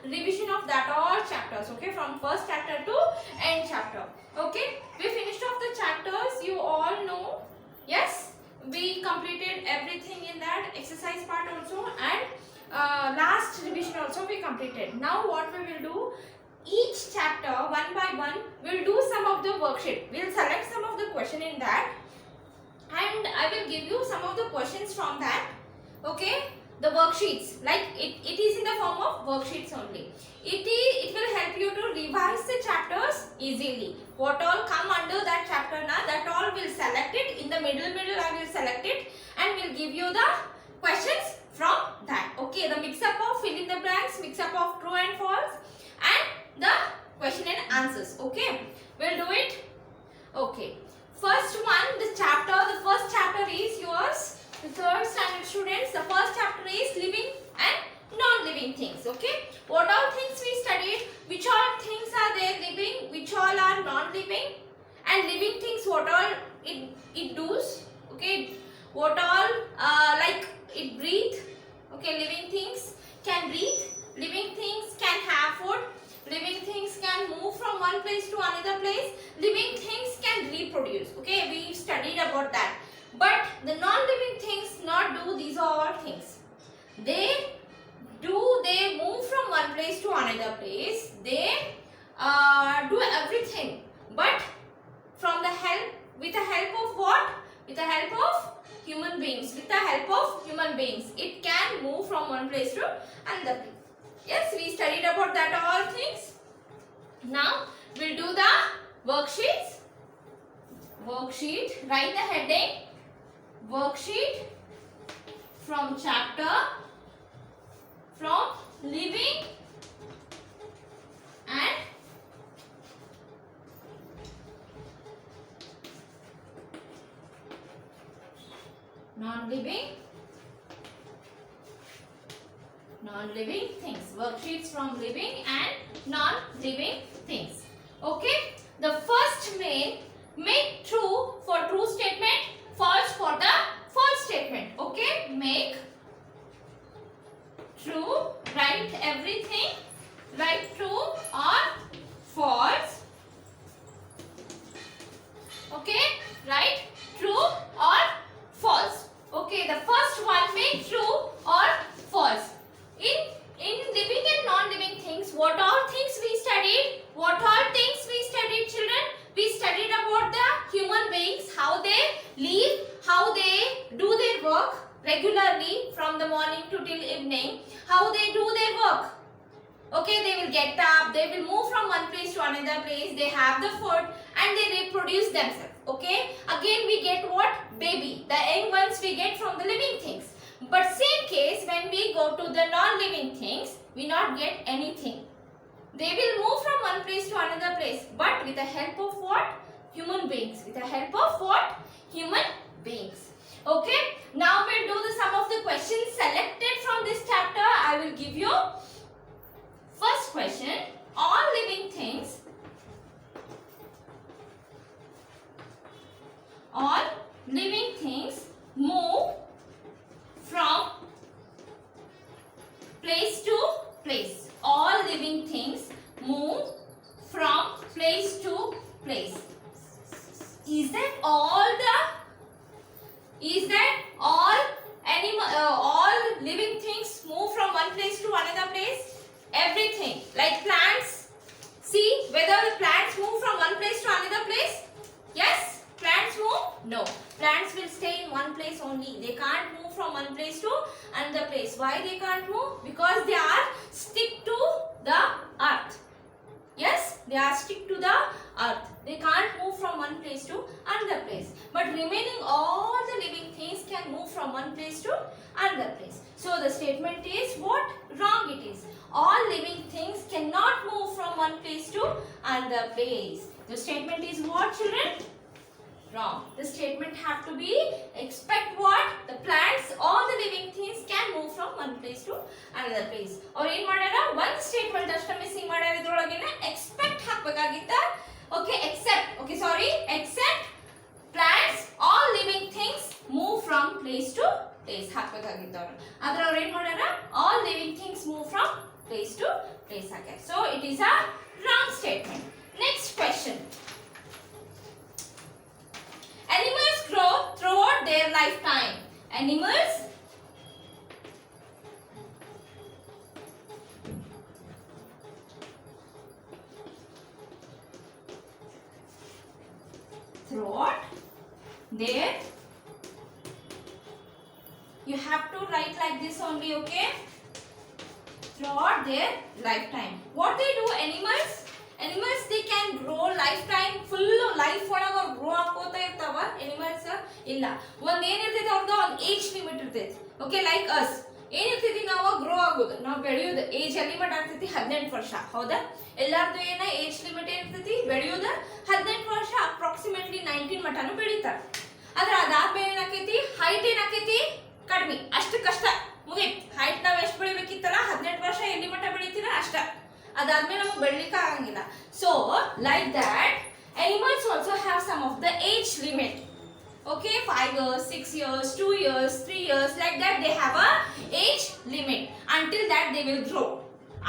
revision of that all chapters. Okay, from first chapter to end chapter. Okay, we finished off the chapters, you all know. Yes, we completed everything in that exercise part also, and last revision also we completed. Now what we will do, each chapter one by one we'll do some of the worksheet. We'll select some of the question in that, and I will give you some of the questions from that. Okay, the worksheets, like it is in the form of worksheets only. It will help you to revise the chapters easily. What all come under that chapter now, that all will select it. In the middle I will select it and will give you the questions from that. Okay, the mix up of fill in the blanks, mix up of true and false, and the question and answers. Okay, we'll do it. Okay, first one, the first chapter is yours. The third standard students, the first chapter is living and non-living things. Okay, what all things we studied, which all things are there living, which all are non-living, and living things, what all it does. Okay, what all like it breathe. Okay, living things can breathe, living things can have food, living things can move from one place to another place, living things can reproduce. Okay, we studied about that. But the non-living things not do these all things. They move from one place to another place. They do everything, but from the help, with the help of what? With the help of human beings. With the help of human beings, it can move from one place to another place. Yes, we studied about that all things. Now we'll do the worksheets. Worksheet, write the heading. Worksheet from chapter from living and non-living things. Worksheets from living and non-living things. Okay, the first make true for true statement, false for the false statement. Okay, make true, write everything, write true or false. Okay, write true or false. Okay, the first one, make true or false. In living and non-living things, what all things we studied? What all things we studied, children? We studied about the human beings, how they live, how they do their work regularly from the morning to till evening, how they do their work. Okay, they will get up, they will move from one place to another place, they have the food and they reproduce themselves. Okay, again we get what? Baby, the young ones we get from the living things. But same case, when we go to the non-living things, we not get anything. They will move from one place to another place, but with the help of what? Human beings. With the help of what? Human beings. Okay, now we'll do the sum of the questions selected from this chapter. I will give you first question. All living things move from place to place. All living things move from place to place. Is that all living things move from one place to another place? Everything, like plants. See whether the plants move from one place to another place? Yes, plants move? No, plants will stay in one place only. They can't move from one place to another place. Why they can't move? Because they are stick to the earth. Yes, they are stick to the earth. They can't move from one place to another place. But remaining all the living things can move from one place to another place. So the statement is what? Wrong it is. All living things cannot move from one place to another place. The statement is what, children? Wrong. The statement have to be expect what? The plants, all the living things can move from one place to another place. Or in madara one statement ashta missing madara idrolagena expect hakbekagitta. Okay, except plants, all living things move from place to place hakbekagitta. Adra or in madara all living things move from place to place again. So it is a wrong statement. Next question. Animals grow throughout their lifetime. Animals throughout their, you have to write like this only, okay? Throughout their lifetime. What they do, animals they can grow lifetime full life ಒಳಗ grow ಆಕೋತಾ ಇರ್ತಾವ animals ಇಲ್ಲ ಒಂದ್ ಏನ್ ಇರ್ತೈತಿ ಅವ್ರದ್ದು ಒಂದು age limit ಇರ್ತೈತಿ ಓಕೆ ಲೈಕ್ ಅಸ್ ಏನ್ ಇರ್ತೈತಿ ನಾವು ಗ್ರೋ ಆಗೋದು ನಾವು ಬೆಳೆಯೋದು ಏಜ್ ಲಿಮಿಟ್ ಆಗ್ತೈತಿ 18 ವರ್ಷ ಹೌದಾ ಎಲ್ಲಾರ್ದು ಏನ ಏಜ್ ಲಿಮಿಟ್ ಇರ್ತೈತಿ ಬೆಳೆಯೋದು 18 ವರ್ಷ ಅಪ್ರಾಕ್ಸಿಮೇಟ್ಲಿ 19 ಮಟನು ಬೆಳೀತಾರ ಆದ್ರೆ ಅದಾದ್ಮೇಲೆ ಏನಾಕೈತಿ ಹೈಟ್ ಏನಾಕೈತಿ ಕಡಿಮೆ ಅಷ್ಟು ಕಷ್ಟ ಮುಗೀತು ಹೈಟ್ ನಾವ್ ಎಷ್ಟು ಬೆಳಿಬೇಕಿತ್ತಲ್ಲ 18 ವರ್ಷ ಎಲ್ಲಿ ಮಟ ಬೆಳಿತೀರ ಅಷ್ಟ ಅದಾದ್ಮೇಲೆ ನಮಗೆ ಬೆಳಿಲಿಕ್ಕೆ ಆಗಂಗಿಲ್ಲ so like that animals also have some of the age limit okay 5 years 6 years 2 years 3 years like that they have a age limit until that they will grow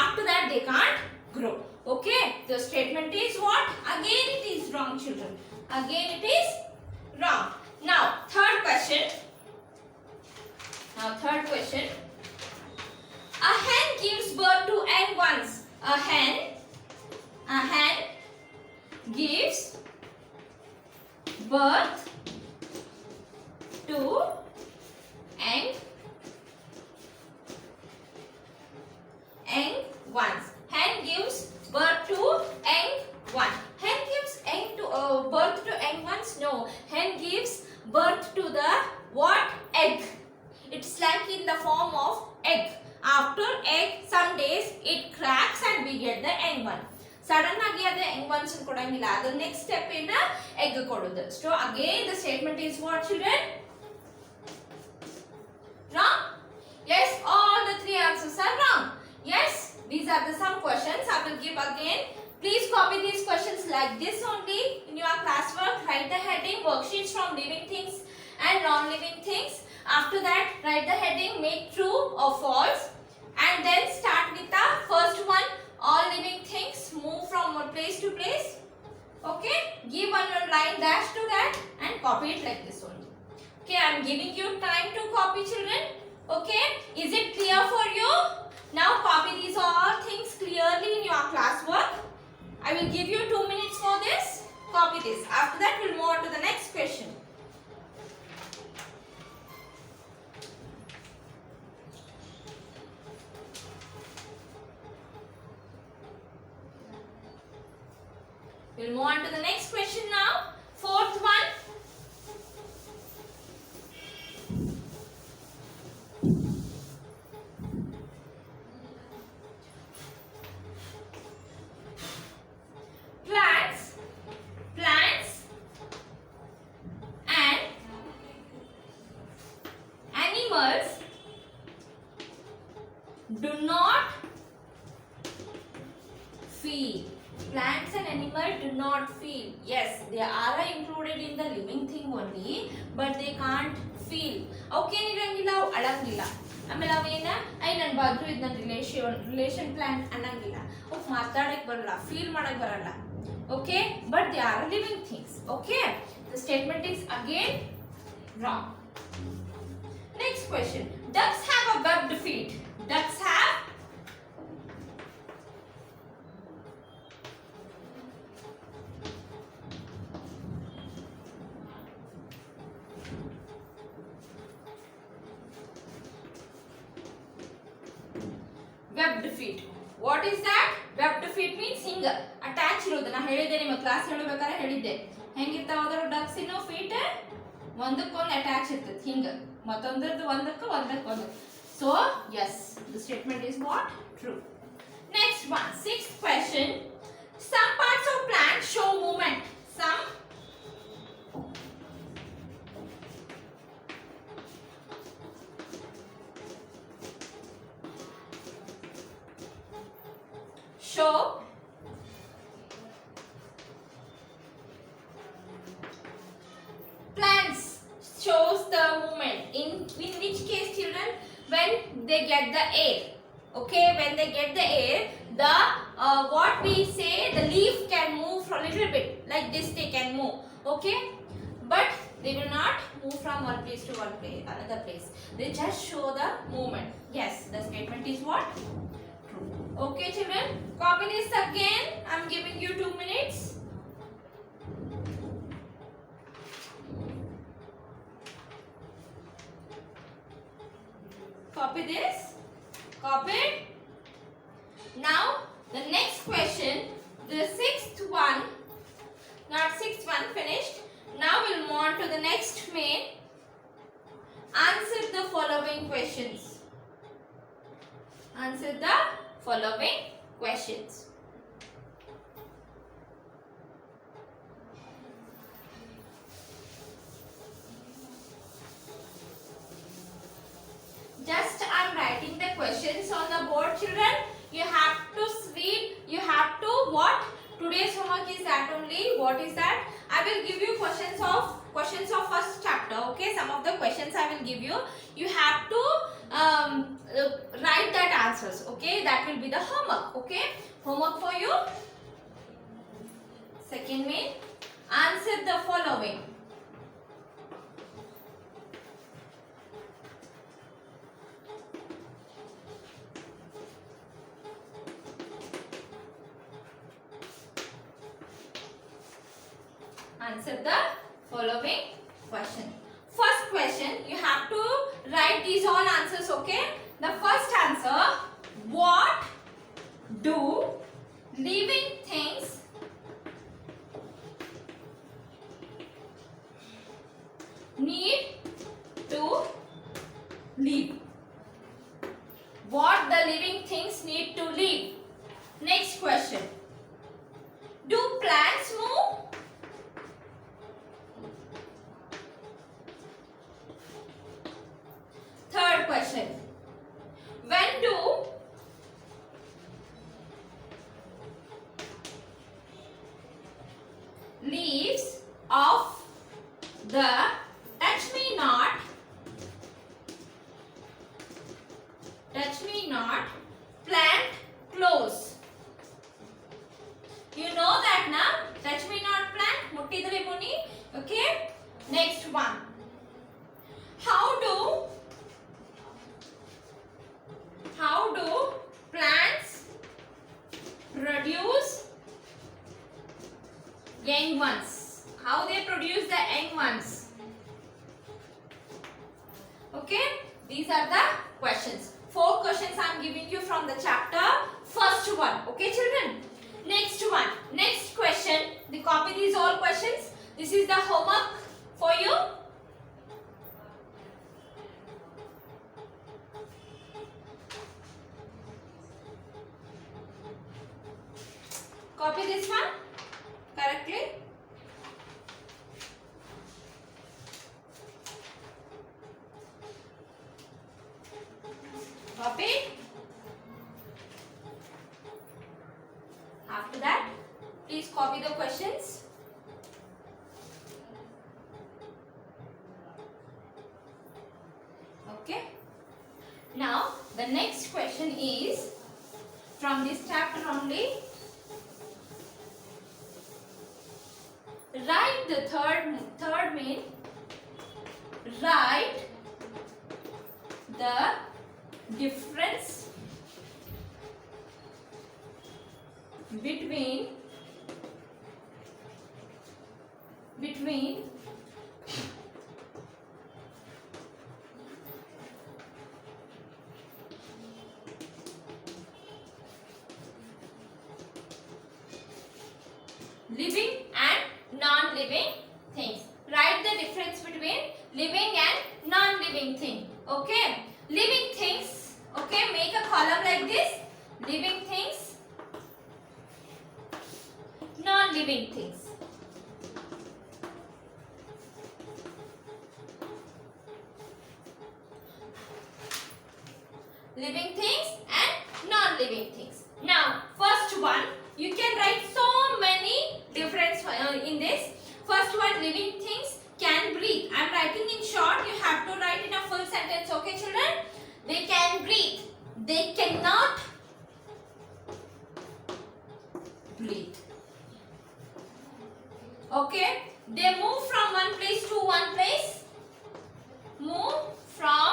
after that they can't grow okay the statement is what again it is wrong children again it is wrong now third question a hen gives birth to egg once a hen gives birth to egg once hen gives birth to egg once hen gives birth to egg once no hen gives birth to the what egg it's like in the form of egg after egg some days it cracks and we get the egg one sudden agi ade egg ones kodangilla the next step in the egg kodudu so again the statement is what children wrong yes all the three answers are wrong yes these are the some questions I will give again please copy these questions like this only in your classwork write the heading worksheets from living things and non-living things after that write the heading make true or false and then start with the first one all living things move from one place to place okay give one line dash to that and copy it like this only okay I am giving you time to copy children okay is it clear for you now copy these all things clearly in your classwork I will give you 2 minutes for this copy this after that we'll move on to the next question we'll move on to the next question now fourth one plants and animals do not feel plants and animals do not feel yes they are included in the living thing only but they can't feel okay irangilla adangilla ಆಮೇಲೆ ಅವೇನ I ನನ್ನ ಬಾಜು ಇದು ನನ್ನ relation plan ಅನ್ನಂಗಿಲ್ಲ okay ಮಾತಾಡಕ್ಕೆ ಬರಲ್ಲ feel ಮಾಡಕ್ಕೆ ಬರಲ್ಲ okay but they are living things okay the statement is again wrong next question ducks have a webbed feet ducks have webbed feet what is that webbed feet means ಹಿಂಗ attach ಇರೋದು ನಾ ಹೇಳಿದ್ದೆ ನಿಮ್ಮ class ಹೇಳಬೇಕಾದ್ರೆ ಹೇಳಿದ್ದೆ ಹೆಂಗಿರ್ತಾವ ಅದರ ducks ಇನ್ನು feet ಒಂದಕ್ಕೊಂದು ಅಟ್ಯಾಚ್ ಇರ್ತದೆ ಹಿಂಗ ಮತ್ತೊಂದರದು ಒಂದಕ್ಕೊಂದು so yes the statement is what true next one sixth question some parts of plant show movement some show plants shows the movement in which case children when they get the air Okay, when they get the air, the what we say, the leaf can move for a little bit, like this they can move. Okay, but they will not move from one place to another place. They just show the movement. Yes, the statement is what? True. Okay, children, copy this again. I'm giving you 2 minutes. Copy this. Copied. Now the next question, the sixth one, not sixth one, finished. Now we'll move on to the next main. Answer the following questions. Answer the following questions. Just I'm writing the questions on the board, children. You have to read. You have to what? Today's homework is that only. What is that? I will give you questions of first chapter. Okay, some of the questions I will give you. You have to write that answers. Okay, that will be the homework. Okay, homework for you. Second main, answer the following. Answer the following question. First question, you have to write these all answers, okay? The first answer, what do living things need to live? What the living things need to live? Next question, do plants move? Third question, when do leaves of the touch me not plant close? You know that na, touch me not plant muttidre muni. Okay, next one, how do plants produce young ones? How they produce the young ones? Okay, these are the questions. 4 questions I am giving you from the chapter first one. Okay, children. Next one, next question. They copy these all questions. This is the homework for you. Copy this one correctly. Copy. After that, please copy the questions. Okay. Now, the next question is from this chapter only. Write the third main. Write the difference between living and non-living things. Write the difference between living and non-living thing. Okay, living things. Okay, make a column like this. Living things, non-living things. Living things and non-living things. Now, first one, you can write so many difference in this. First one, living things can breathe. I am writing in short. You have to write in a full sentence. Okay, children? They can breathe. They cannot Okay, they move from one place to one place. Move from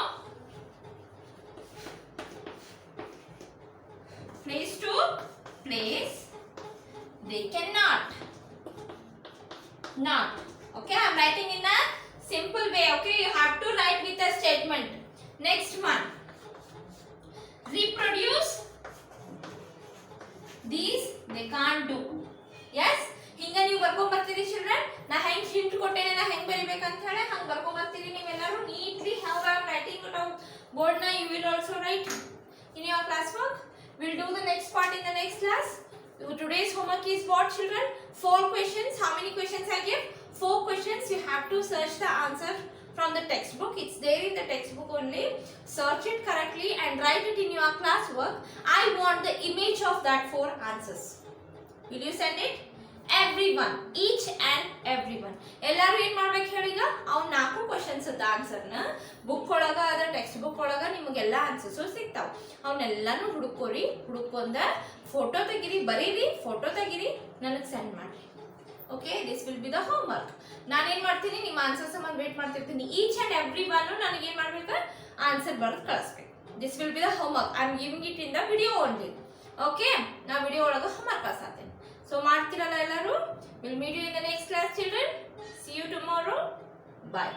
place to place. They cannot. Not. Okay, I am writing in a simple way. Okay, you have to write with a statement. Next one. Reproduce. These they can't do. Yes. ಹಿಂಗ ನೀವು ಬರ್ಕೊಂಡ್ ಬರ್ತೀರಿ children. ನಾ ಹೆಂಗ್ hint ಕೊಟ್ಟೇನೆ, ನಾ ಹೆಂಗ್ ಬರಿಬೇಕಂತ ಹೇಳಿ ಹಂಗ ಬರ್ಕೊಂಡ್ ಬರ್ತೀರಿ ನೀವೆಲ್ಲರೂ neatly. how I am writing it on board na, you will also write in your classwork. We'll do the next part in the next class. Today's homework is what, children? 4 questions. How many questions I give? 4 questions. You have to search the answer from the textbook. It's there in the textbook only. Search it correctly and write it in your classwork. I want the image of that 4 answers. Will you send it? Everyone, each and everyone. ಎಲ್ಲರೂ ಏನು ಮಾಡಬೇಕು ಹೇಳಿ, ಈಗ ಅವ್ನು 4 questions ಅದ ಆನ್ಸರ್ನ book ಒಳಗ ಅದ text book ಒಳಗ ನಿಮಗೆಲ್ಲ ಆನ್ಸರ್ಸು ಸಿಗ್ತಾವ. ಅವನ್ನೆಲ್ಲಾನು ಹುಡುಕೋರಿ, ಹುಡುಕೊಂಡ ಫೋಟೋ ತೆಗಿರಿ, ಬರೀರಿ, ಫೋಟೋ ತೆಗಿರಿ, ನನಗೆ ಸೆಂಡ್ ಮಾಡಿ. Okay, this will be the home work. ನಾನೇನು ಮಾಡ್ತೀನಿ, ನಿಮ್ಮ ಆನ್ಸರ್ ಸಂಬಂಧ ವೇಟ್ ಮಾಡ್ತಿರ್ತೀನಿ. ಈಚ್ ಆ್ಯಂಡ್ ಎವ್ರಿ ಒನ್ ನನಗೆ ಏನು ಮಾಡ್ಬೇಕು, ಆನ್ಸರ್ ಬರೆದು ಕಳಿಸ್ಬೇಕು. This will be the home work. I am giving it in the video only. Okay, ನಾ ವಿಡಿಯೋ ಒಳಗೆ ಹೋಮ್ ವರ್ಕ್ ಕಳ್ಸಾತೀನಿ. So ಮಾಡ್ತಿರಲ್ಲ ಎಲ್ಲರೂ. We'll meet you in the next class, children. See you tomorrow. Bye.